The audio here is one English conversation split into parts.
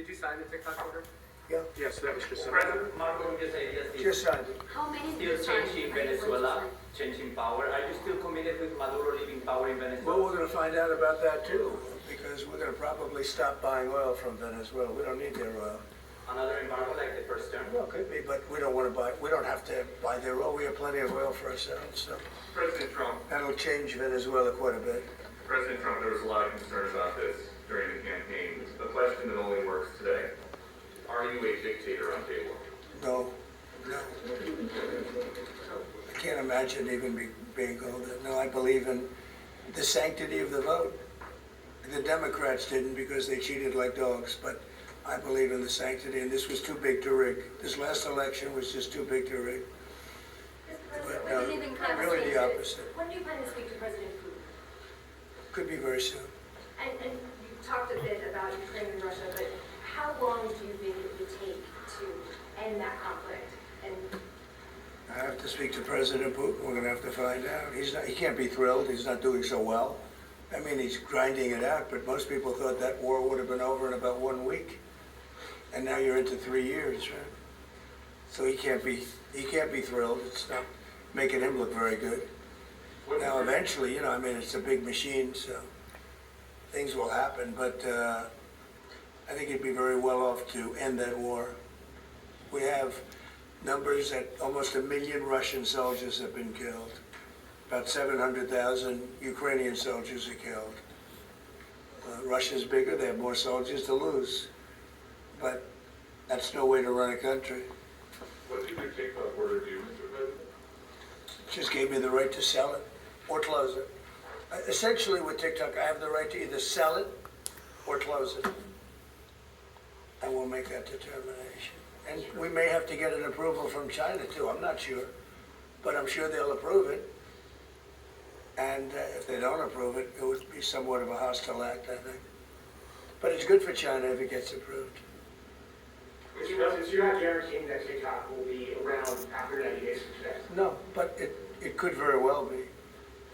Did you sign the TikTok order? Yeah, Yes, that was just. President Marcos just just signed it. How many still changing Venezuela, changing power. Are you still committed with Maduro leaving power in Well, Venezuela? we're going to find out about that too, because we're going to probably stop buying oil from Venezuela. We don't need their oil. Another embargo like the first term? Well, could be, but we don't want to buy, we don't have to buy their oil. We have plenty of oil for ourselves, so President Trump, that'll change Venezuela quite a bit. President Trump, there was a lot of concerns about this during the campaign. A question that only works today. Are you a dictator on day one? No, no. I can't imagine even being called that. No, I believe in the sanctity of the vote. The Democrats didn't because they cheated like dogs, but I believe in the sanctity, and this was too big to rig. This last election was just too big to rig. But really the opposite. When do you plan to speak to President Putin? Could be very soon. And you talked a bit about Ukraine and Russia, but how long do you think it would take to end that conflict? And I have to speak to President Putin. We're going to have to find out. He can't be thrilled. He's not doing so well. I mean, he's grinding it out, but most people thought that war would have been over in about 1 week. And now you're into 3 years, right? So he can't be thrilled. It's not making him look very good. Now, eventually, I mean, it's a big machine, so things will happen, but I think he'd be very well off to end that war. We have numbers that almost 1 million Russian soldiers have been killed. About 700,000 Ukrainian soldiers are killed. Russia's bigger, they have more soldiers to lose. But that's no way to run a country. What did your TikTok order do, Mr. President? Just gave me the right to sell it or close it. Essentially with TikTok, I have the right to either sell it or close it. And we'll make that determination. And we may have to get an approval from China too, I'm not sure. But I'm sure they'll approve it. And if they don't approve it, it would be somewhat of a hostile act, I think. But it's good for China if it gets approved. Mr. President, so you're not guaranteeing that TikTok will be around after 90 days from today? No, but it could very well be.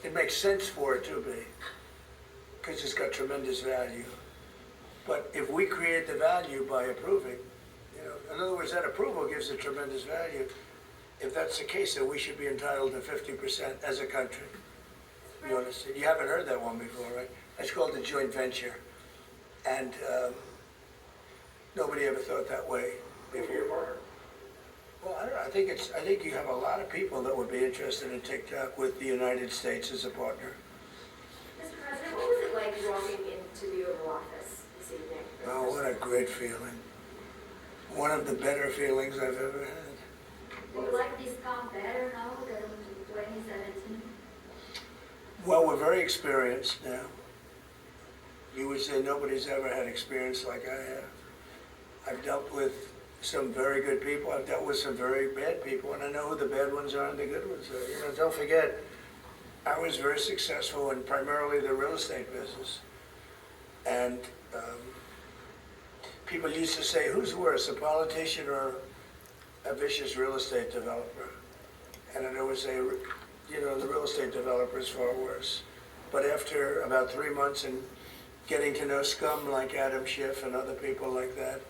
It makes sense for it to be, because it's got tremendous value. But if we create the value by approving, in other words, that approval gives it tremendous value. If that's the case, then we should be entitled to 50% as a country. You understand? You haven't heard that one before, right? That's called a joint venture. And nobody ever thought that way before. Well, I don't know. I think you have a lot of people that would be interested in TikTok with the United States as a partner. Mr. President, what was it like walking into the Oval Office this evening? Oh, what a great feeling. One of the better feelings I've ever had. Do you like this count better now than 2017? Well, we're very experienced now. You would say nobody's ever had experience like I have. I've dealt with some very good people. I've dealt with some very bad people, and I know who the bad ones are and the good ones are. Don't forget, I was very successful in primarily the real estate business. And people used to say, who's worse, a politician or a vicious real estate developer? And I would say, the real estate developer is far worse. But after about 3 months and getting to know scum like Adam Schiff and other people like that,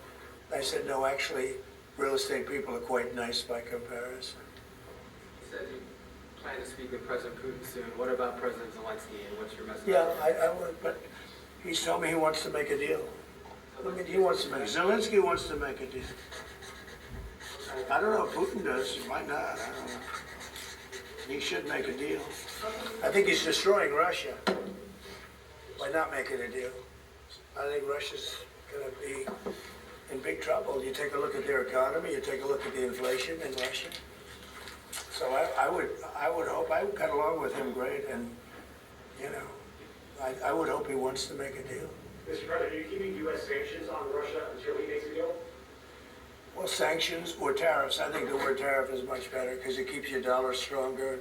I said, no, actually, real estate people are quite nice by comparison. You said you plan to speak with President Putin soon. What about President Zelensky, and what's your message? Yeah, I would, but he's told me he wants to make a deal. I mean, Zelensky wants to make a deal. I don't know if Putin does, he might not, I don't know. He should make a deal. I think he's destroying Russia by not making a deal. I think Russia's going to be in big trouble. You take a look at their economy, you take a look at the inflation in Russia. So I would hope, I would cut along with him great, and I would hope he wants to make a deal. Mr. President, are you keeping U.S. sanctions on Russia until he makes a deal? Well, sanctions or tariffs. I think the word tariff is much better because it keeps your dollar stronger.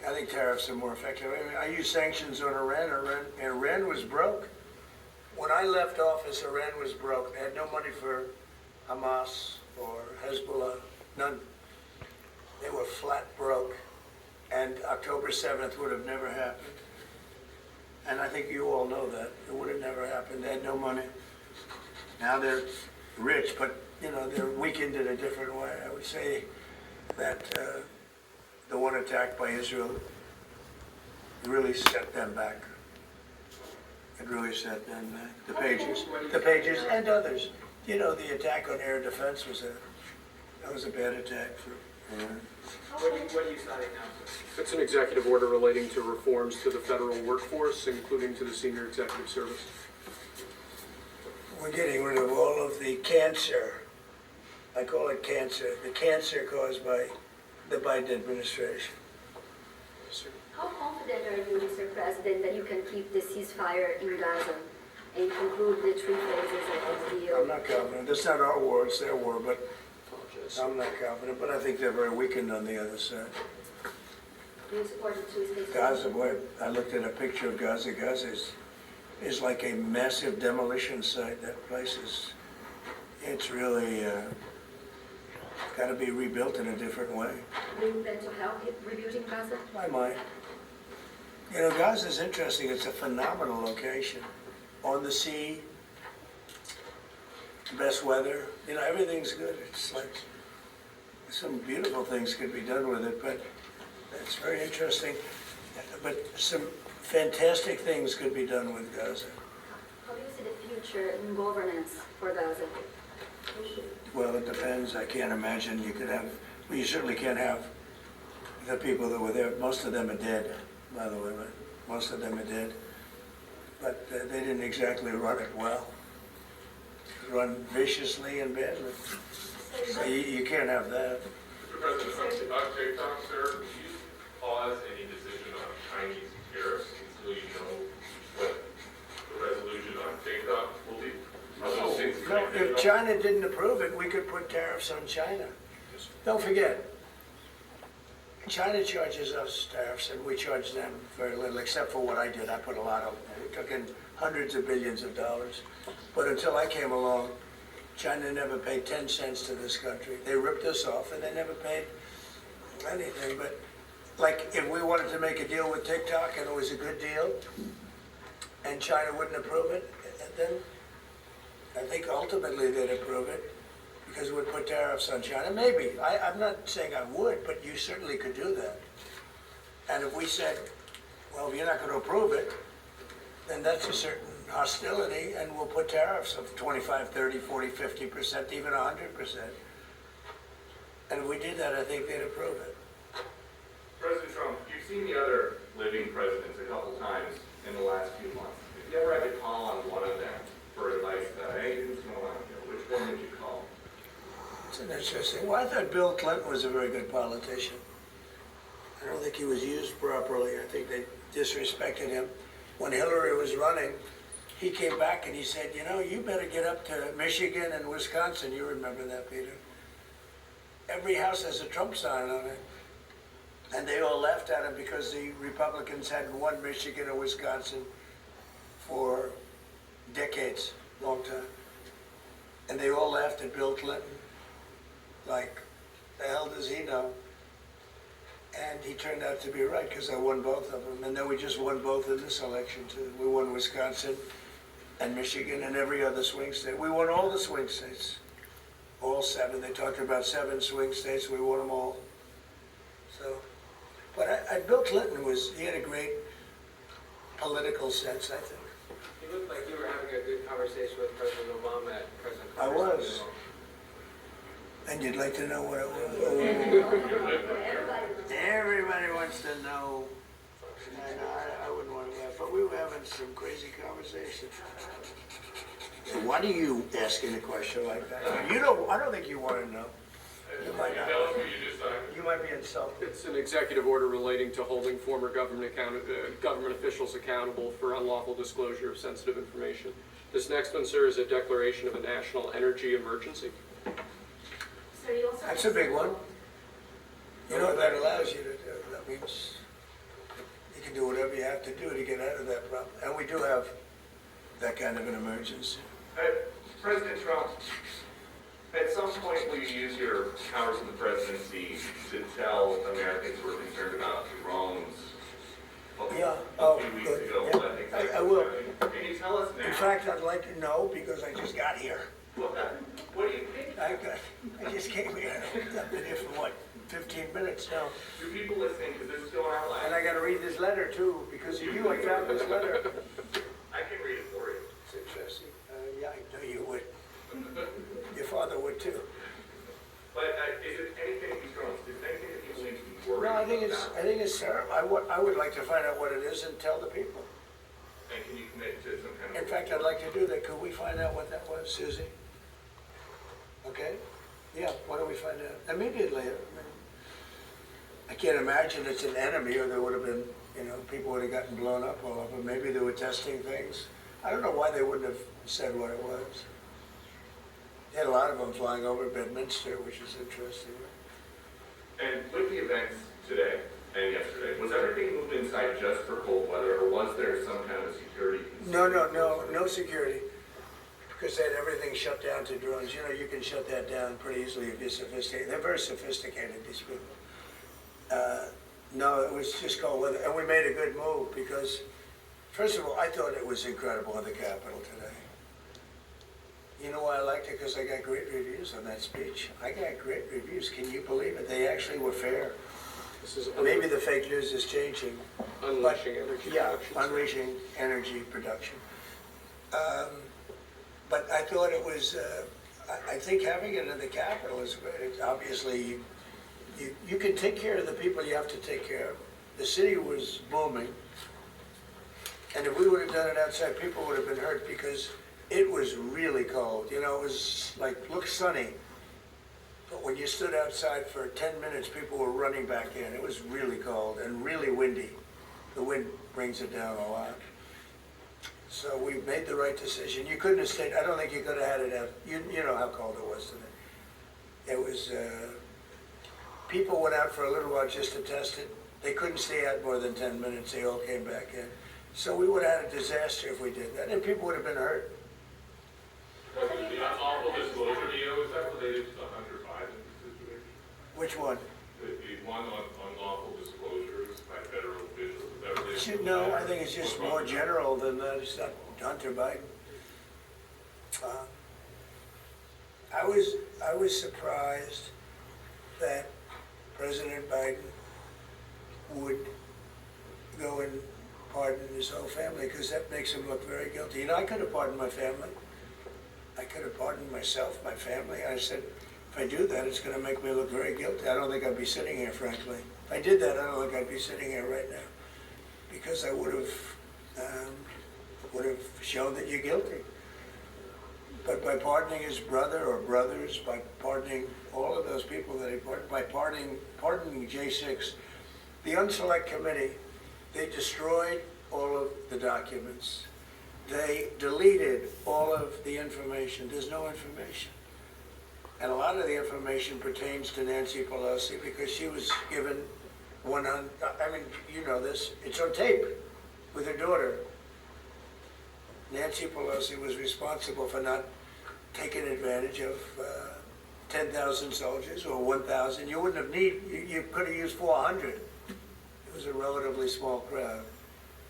I think tariffs are more effective. I mean, I use sanctions on Iran. Iran was broke. When I left office, Iran was broke. They had no money for Hamas or Hezbollah, none. They were flat broke. And October 7th would have never happened. And I think you all know that. It would have never happened. They had no money. Now they're rich, but, you know, they're weakened in a different way. I would say that the one attack by Israel really set them back. It really set them back. The Pages and others. You know, the attack on air defense was a bad attack for. What are you citing now, sir? It's an executive order relating to reforms to the federal workforce, including to the senior executive service. We're getting rid of all of the cancer. I call it cancer. The cancer caused by the Biden administration. How confident are you, Mr. President, that you can keep the ceasefire in Gaza and conclude the 3 phases of the deal? I'm not confident. It's not our war, it's their war, but I'm not confident. But I think they're very weakened on the other side. Do you support the 2 state Gaza, solution? boy, I looked at a picture of Gaza. Gaza is like a massive demolition site. That place it's really got to be rebuilt in a different way. Do you plan to help rebuilding Gaza? I might. You know, Gaza's interesting. It's a phenomenal location. On the sea, best weather. You know, everything's good. It's like some beautiful things could be done with it, but it's very interesting. But some fantastic things could be done with Gaza. How do you see the future in governance for Gaza? Well, it depends. I can't imagine you could have, well, you certainly can't have the people that were there. Most of them are dead, by the way, but most of them are dead. But they didn't exactly run it well. Run viciously and badly. So you can't have that. Mr. President, on TikTok, sir, would you pause any decision on Chinese tariffs until you know what the resolution on TikTok will be? Are those things No, connected if at all? China didn't approve it, we could put tariffs on China. Don't forget, China charges us tariffs and we charge them very little, except for what I did. I put a lot of, we took in hundreds of billions of dollars. But until I came along, China never paid 10 cents to this country. They ripped us off and they never paid anything. But like if we wanted to make a deal with TikTok and it was a good deal and China wouldn't approve it, then I think ultimately they'd approve it because we'd put tariffs on China. Maybe. I'm not saying I would, but you certainly could do that. And if we said, well, if you're not going to approve it, then that's a certain hostility, and we'll put tariffs of 25, 30, 40, 50%, even 100%. And if we did that, I think they'd approve it. President Trump, you've seen the other living presidents a couple times in the last few months. If you ever had to call on one of them for advice, hey, who's going on here? Which one would you call? It's an interesting. Well, I thought Bill Clinton was a very good politician. I don't think he was used properly. I think they disrespected him. When Hillary was running, he came back and he said, you know, you better get up to Michigan and Wisconsin. You remember that, Peter? Every house has a Trump sign on it. And they all laughed at him because the Republicans hadn't won Michigan or Wisconsin for decades, long time. And they all laughed at Bill Clinton. Like, the hell does he know? And he turned out to be right because I won both of them. And then we just won both in this election too. We won Wisconsin and Michigan and every other swing state. We won all the swing states, all 7. They talked about 7 swing states. We won them all. So, but Bill Clinton he had a great political sense, I think. You looked like you were having a good conversation with President Obama at President I Carter's was. funeral. And you'd like to know what it was? Everybody wants to know. And I wouldn't want to laugh, but we were having some crazy conversation. Why do you asking a question like that? I don't think you want to know. You might not. Tell us what you decided. You might be insulted. It's an executive order relating to holding former government officials accountable for unlawful disclosure of sensitive information. This next one, sir, is a declaration of a national energy emergency. So you also. That's a big one. You know what that allows you to do? That means you can do whatever you have to do to get out of that problem. And we do have that kind of an emergency. President Trump, at some point will you use your powers of the presidency to tell Americans who are concerned about drones? Yeah. A few weeks Good. ago, Yeah. what exactly I will. Can you tell us now? In fact, I'd like to know because I just got here. What do you think? I just came here, I've been here for what, 15 minutes now? Do people listening, because this is still out And loud? I gotta read this letter too, because of you, I found this letter. I can read it for you. It's interesting. Yeah, I know you would. Your father would too. But is it anything, Mr. Owens, is it anything that people need to be worried No, about? I think it's terrible. I would like to find out what it is and tell the people. And can you commit to some kind of? In fact, I'd like to do that. Could we find out what that was, Susie? Okay? Yeah, why don't we find out? Immediately. I can't imagine it's an enemy or there would have been, people would have gotten blown up all over. Maybe they were testing things. I don't know why they wouldn't have said what it was. They had a lot of them flying over Bedminster, which is interesting. And with the events today and yesterday, was everything moved inside just for cold weather, or was there some kind of security? No security. Because they had everything shut down to drones. You can shut that down pretty easily if you're sophisticated. They're very sophisticated, these people. No, it was just cold weather. And we made a good move because, first of all, I thought it was incredible in the Capitol today. You know why I liked it? Because I got great reviews on that speech. I got great reviews. Can you believe it? They actually were fair. This is Maybe the fake news is changing. unleashing energy Yeah, production. unleashing energy production. But I thought it was, I think having it in the Capitol is great. It's obviously, you can take care of the people you have to take care of. The city was booming. And if we would have done it outside, people would have been hurt because it was really cold. It was like, looked sunny. But when you stood outside for 10 minutes, people were running back in. It was really cold and really windy. The wind brings it down a lot. So we made the right decision. You couldn't have stayed, I don't think you could have had it out. You know how cold it was today. It was, people went out for a little while just to test it. They couldn't stay out more than 10 minutes. They all came back in. So we would have had a disaster if we did that, and people would have been hurt. The unlawful disclosure deal, is that related to the Hunter Biden situation? Which one? The one on unlawful disclosures by federal officials, is that related to? No, I think it's just more general than that. It's not Hunter Biden. I was surprised that President Biden would go and pardon his whole family, because that makes him look very guilty. I could have pardoned my family. I could have pardoned myself, my family. I said, if I do that, it's going to make me look very guilty. I don't think I'd be sitting here, frankly. If I did that, I don't think I'd be sitting here right now, because I would have shown that you're guilty. But by pardoning his brother or brothers, by pardoning all of those people that he pardoned, by pardoning J6, the Unselect Committee, they destroyed all of the documents. They deleted all of the information. There's no information. And a lot of the information pertains to Nancy Pelosi because she was given you know this, it's on tape with her daughter. Nancy Pelosi was responsible for not taking advantage of 10,000 soldiers or 1,000. You wouldn't have you could have used 400. It was a relatively small crowd.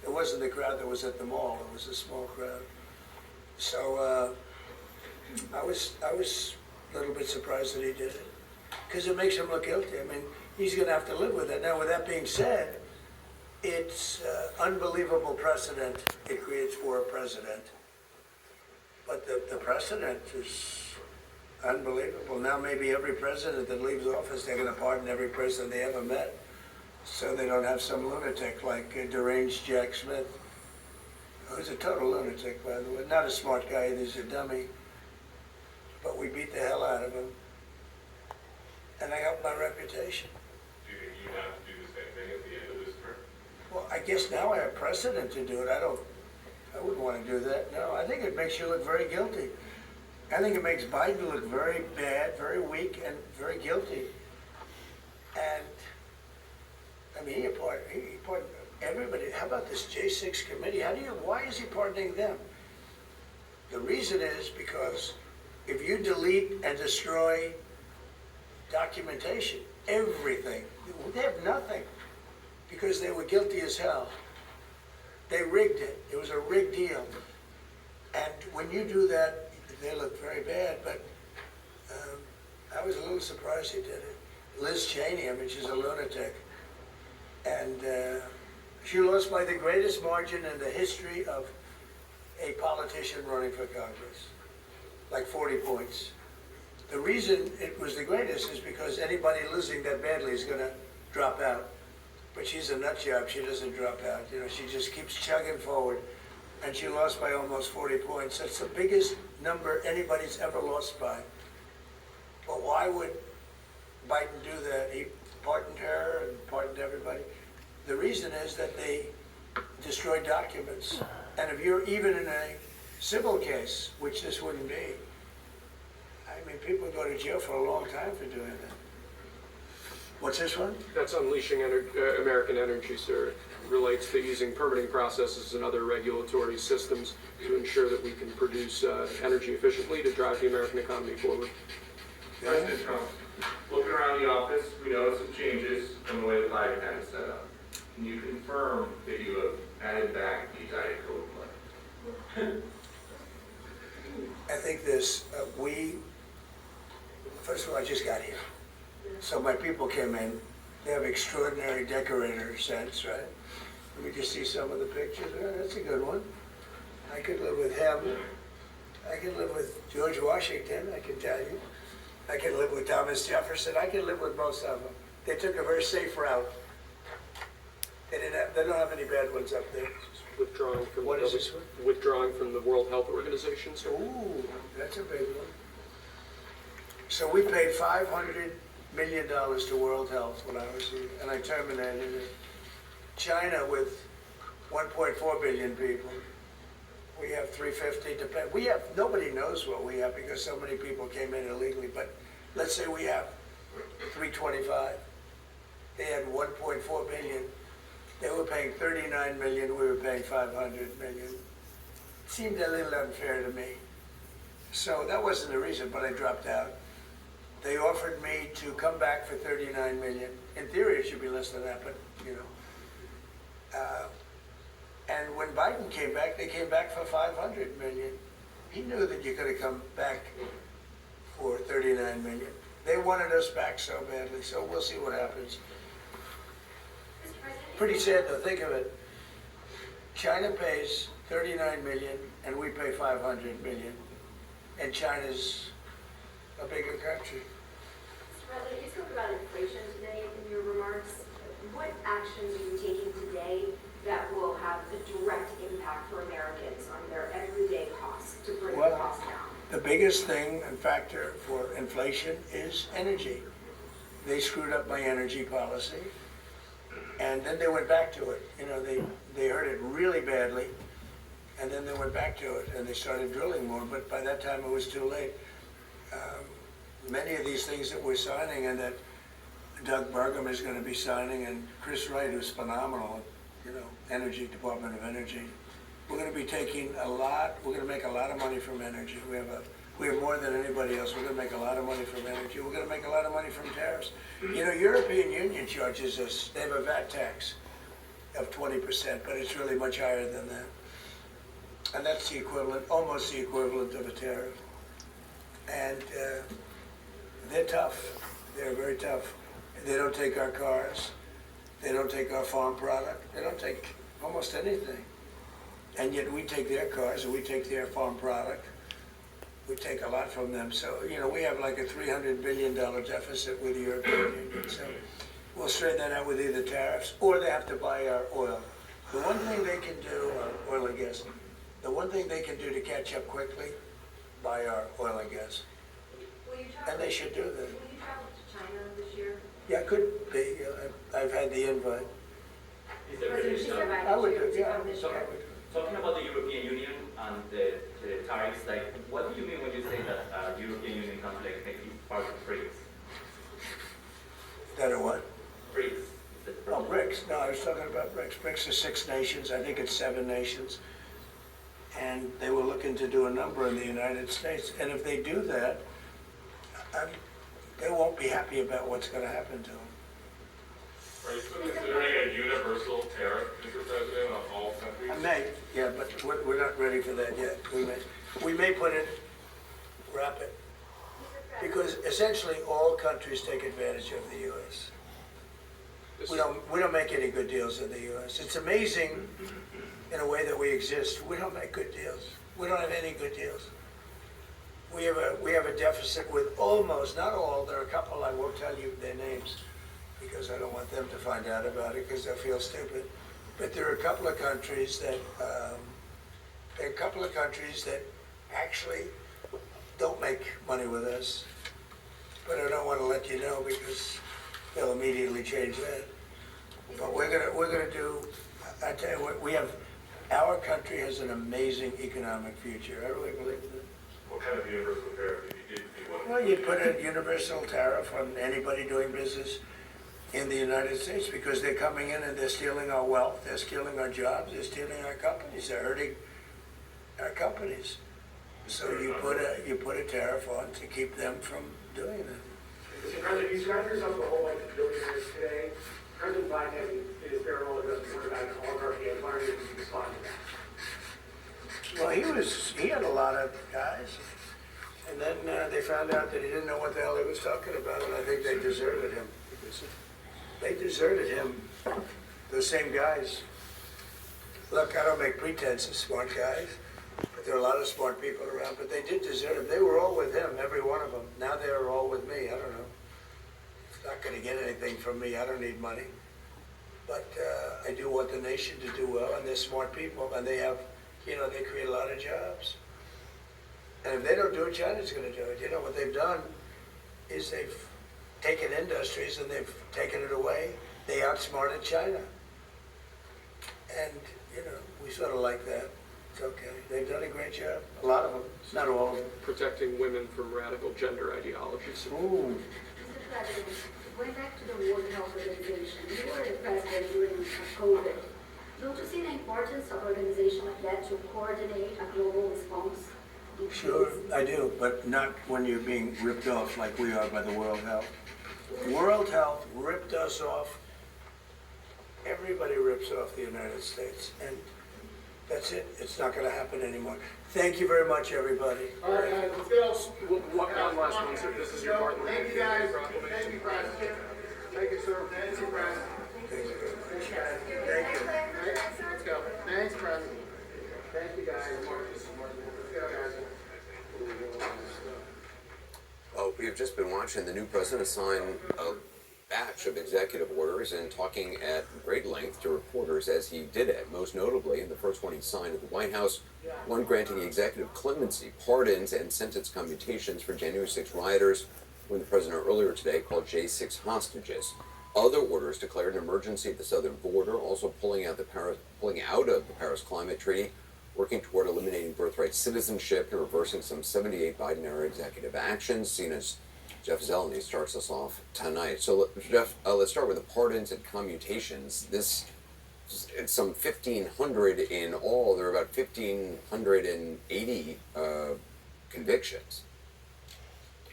It wasn't the crowd that was at the mall. It was a small crowd. So I was a little bit surprised that he did it, because it makes him look guilty. He's going to have to live with it. Now, with that being said, it's unbelievable precedent it creates for a president. But the precedent is unbelievable. Now maybe every president that leaves office, they're going to pardon every person they ever met, so they don't have some lunatic like deranged Jack Smith, who's a total lunatic, by the way. Not a smart guy, he's a dummy. But we beat the hell out of him. And I helped my reputation. Do you think you have to do the same thing at the end of this term? Well, I guess now I have precedent to do it. I wouldn't want to do that. No, I think it makes you look very guilty. I think it makes Biden look very bad, very weak, and very guilty. And, he pardoned everybody. How about this J6 committee? Why is he pardoning them? The reason is because if you delete and destroy documentation, everything, they have nothing, because they were guilty as hell. They rigged it. It was a rigged deal. And when you do that, they look very bad, but I was a little surprised he did it. Liz Cheney, I mean, she's a lunatic. And she lost by the greatest margin in the history of a politician running for Congress, like 40 points. The reason it was the greatest is because anybody losing that badly is going to drop out. But she's a nut job. She doesn't drop out. You know, she just keeps chugging forward. And she lost by almost 40 points. That's the biggest number anybody's ever lost by. But why would Biden do that? He pardoned her and pardoned everybody. The reason is that they destroyed documents. And if you're even in a civil case, which this wouldn't be, I mean, people go to jail for a long time for doing that. What's this one? That's unleashing American energy, sir. Relates to using permitting processes and other regulatory systems to ensure that we can produce energy efficiently to drive the American economy forward. President Trump, looking around the office, we noticed some changes from the way the flag pad is set up. Can you confirm that you have added back the Diet Coke flag? I think this, first of all, I just got here. So my people came in. They have extraordinary decorator sense, right? Let me just see some of the pictures. Oh, that's a good one. I could live with him. I could live with George Washington, I can tell you. I could live with Thomas Jefferson. I could live with most of them. They took a very safe route. They don't have any bad ones up there. Withdrawing from What is this one? Withdrawing from the World Health Organization, sir. Ooh, that's a big one. So we paid $500 million to World Health when I was here, and I terminated it. China with 1.4 billion people. We have 350 to pay. We have, nobody knows what we have because so many people came in illegally, but let's say we have 325. They had 1.4 billion. They were paying 39 million, we were paying 500 million. Seemed a little unfair to me. So that wasn't the reason, but I dropped out. They offered me to come back for 39 million. In theory, it should be less than that, but you know. And when Biden came back, they came back for 500 million. He knew that you could have come back for 39 million. They wanted us back so badly, so we'll see what happens. Mr. President, Pretty sad though, think of it. China pays 39 million and we pay 500 million. And China's a bigger country. Mr. President, you spoke about inflation today in your remarks. What actions are you taking today that will have a direct impact for Americans on their everyday costs to bring the Well, costs down? the biggest thing and factor for inflation is energy. They screwed up my energy policy and then they went back to it. You know, they hurt it really badly and then they went back to it and they started drilling more, but by that time it was too late. Many of these things that we're signing and that Doug Burgum is going to be signing and Chris Wright, who's phenomenal, you know, Energy, Department of Energy. We're going to be taking we're going to make a lot of money from energy. We have more than anybody else. We're going to make a lot of money from energy. We're going to make a lot of money from tariffs. You know, European Union charges us, they have a VAT tax of 20%, but it's really much higher than that. And that's the equivalent, almost the equivalent of a tariff. And they're tough. They're very tough. They don't take our cars. They don't take our farm product. They don't take almost anything. And yet we take their cars and we take their farm product. We take a lot from them. So, you know, we have like a $300 billion deficit with the European Union. So we'll straighten that out with either tariffs or they have to buy our oil. The one thing they can do, oil and gas, the one thing they can do to catch up quickly, buy our oil and gas. Will you travel, And they should do that. will you travel to China this year? Yeah, could be. I've had the invite. Is there President, any- she's so- invited I would you do, to yeah. come this so- year. Talking about the European Union and the tariffs, like, what do you mean when you say that European Union country like make you part of BRICS? That or what? BRICS. Is it Oh, BRICS. No, I was talking about BRICS. BRICS are 6 nations. I think it's 7 nations. And they were looking to do a number in the United States. And if they do that, they won't be happy about what's going to happen to them. Are you still considering a universal tariff, Mr. President, on all countries? I may, yeah, but we're not ready for that yet. We may put it wrap it. Because essentially all countries take advantage of the U.S. We don't make any good deals in the U.S. It's amazing in a way that we exist. We don't make good deals. We don't have any good deals. We have a deficit with almost, not all, there are a couple, I won't tell you their names because I don't want them to find out about it because they'll feel stupid. But there are a couple of countries that, actually don't make money with us. But I don't want to let you know because they'll immediately change that. But we're gonna do, I tell you what, our country has an amazing economic future. I really believe that. What kind of universal tariff did you do? Well, you put a universal tariff on anybody doing business in the United States because they're coming in and they're stealing our wealth, they're stealing our jobs, they're stealing our companies, they're hurting our companies. So you put a tariff on to keep them from doing that. Mr. President, you described yourself as a whole bunch of billionaires today. President Biden has his farewell address concerned about an oligarchy. I was wondering if you could respond to that. Well, he had a lot of guys, and then they found out that he didn't know what the hell he was talking about, and I think they deserted him. They deserted him, those same guys. Look, I don't make pretense of smart guys, but there are a lot of smart people around, but they did desert him. They were all with him, every one of them. Now they're all with me, I don't know. It's not gonna get anything from me, I don't need money. But I do want the nation to do well, and they're smart people, and they have, they create a lot of jobs. And if they don't do it, China's gonna do it. You know, what they've done is they've taken industries and they've taken it away. They outsmarted China. And, we sort of like that. It's okay. They've done a great job. A lot of them, not all of them. Protecting women from radical gender ideologies. Ooh. Mr. President, going back to the World Health Organization, you were the president during COVID. Don't you see the importance of organization like that to coordinate a global response? Sure, I do, but not when you're being ripped off like we are by the World Health. World Health ripped us off. Everybody rips off the United States, and that's it. It's not going to happen anymore. Thank you very much, everybody. All right, guys, let's go. One last one, sir. This is your Martin Luther Thank you, King guys. proclamation. Thank you, President. Thank you, sir. Thank you, President. Thank you very much. Thank you. Let's go. Thanks, President. Thank you, guys. Let's go, guys. Well, we have just been watching the new president sign a batch of executive orders and talking at great length to reporters as he did it. Most notably, in the first one he signed at the White House, one granting executive clemency, pardons, and sentence commutations for January 6 rioters, when the president earlier today called J6 hostages. Other orders declared an emergency at the southern border, also pulling out of the Paris Climate Treaty, working toward eliminating birthright citizenship and reversing some 78 Biden-era executive actions, seen as Jeff Zeleny starts us off tonight. So, Jeff, let's start with the pardons and commutations. It's some 1,500 in all. There are about 1,580 convictions.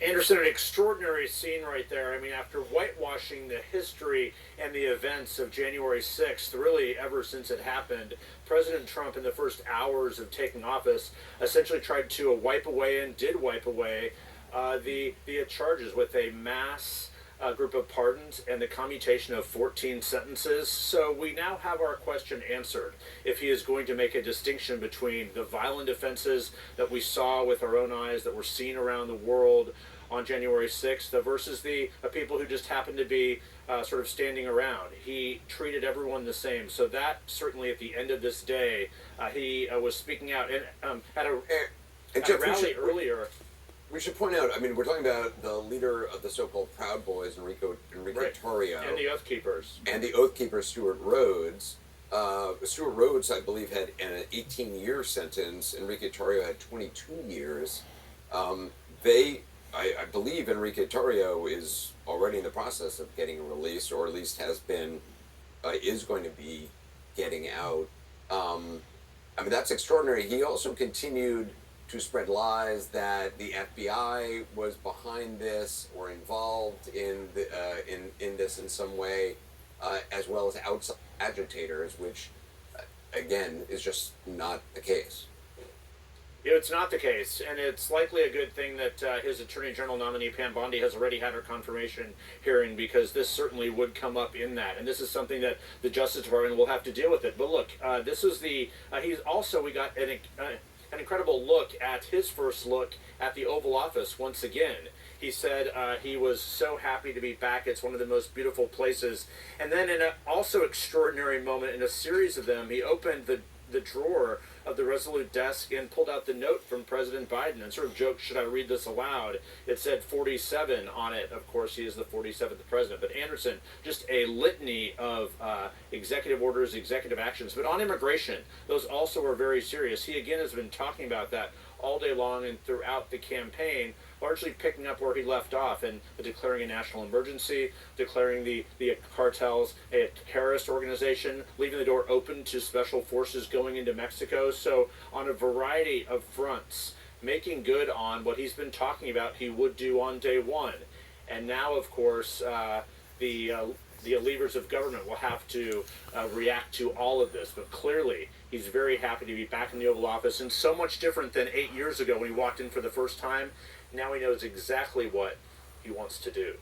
Anderson, an extraordinary scene right there. I mean, after whitewashing the history and the events of January 6th, really ever since it happened, President Trump, in the first hours of taking office, essentially tried to wipe away and did wipe away the charges with a mass group of pardons and the commutation of 14 sentences. So we now have our question answered. If he is going to make a distinction between the violent offenses that we saw with our own eyes, that were seen around the world on January 6th, versus the people who just happened to be sort of standing around. He treated everyone the same. So that certainly at the end of this day, he was speaking out and at a rally earlier. We should point out, I mean, we're talking about the leader of the so-called Proud Boys, Enrique Right. Tarrio. And the Oath Keepers. And the Oath Keeper, Stuart Rhodes. Stuart Rhodes, I believe, had an 18-year sentence. Enrique Tarrio had 22 years. I believe Enrique Tarrio is already in the process of getting released, or at least has been, is going to be getting out. I mean, that's extraordinary. He also continued to spread lies that the FBI was behind this or involved in this in some way, as well as agitators, which, again, is just not the case. It's not the case, and it's likely a good thing that his Attorney General nominee Pam Bondi has already had her confirmation hearing, because this certainly would come up in that, and this is something that the Justice Department will have to deal with it. But look, this was the he's also we got an incredible look at his first look at the Oval Office once again. He said he was so happy to be back. It's one of the most beautiful places. And then in an also extraordinary moment in a series of them, he opened the drawer of the Resolute desk and pulled out the note from President Biden and sort of joked, should I read this aloud? It said 47 on it. Of course, he is the 47th president. But Anderson, just a litany of executive orders, executive actions. But on immigration, those also are very serious. He again has been talking about that all day long and throughout the campaign, largely picking up where he left off and declaring a national emergency, declaring the cartels a terrorist organization, leaving the door open to special forces going into Mexico. So on a variety of fronts, making good on what he's been talking about he would do on day one. And now, of course, the levers of government will have to react to all of this. But clearly, he's very happy to be back in the Oval Office, and so much different than 8 years ago when he walked in for the first time. Now he knows exactly what he wants to do.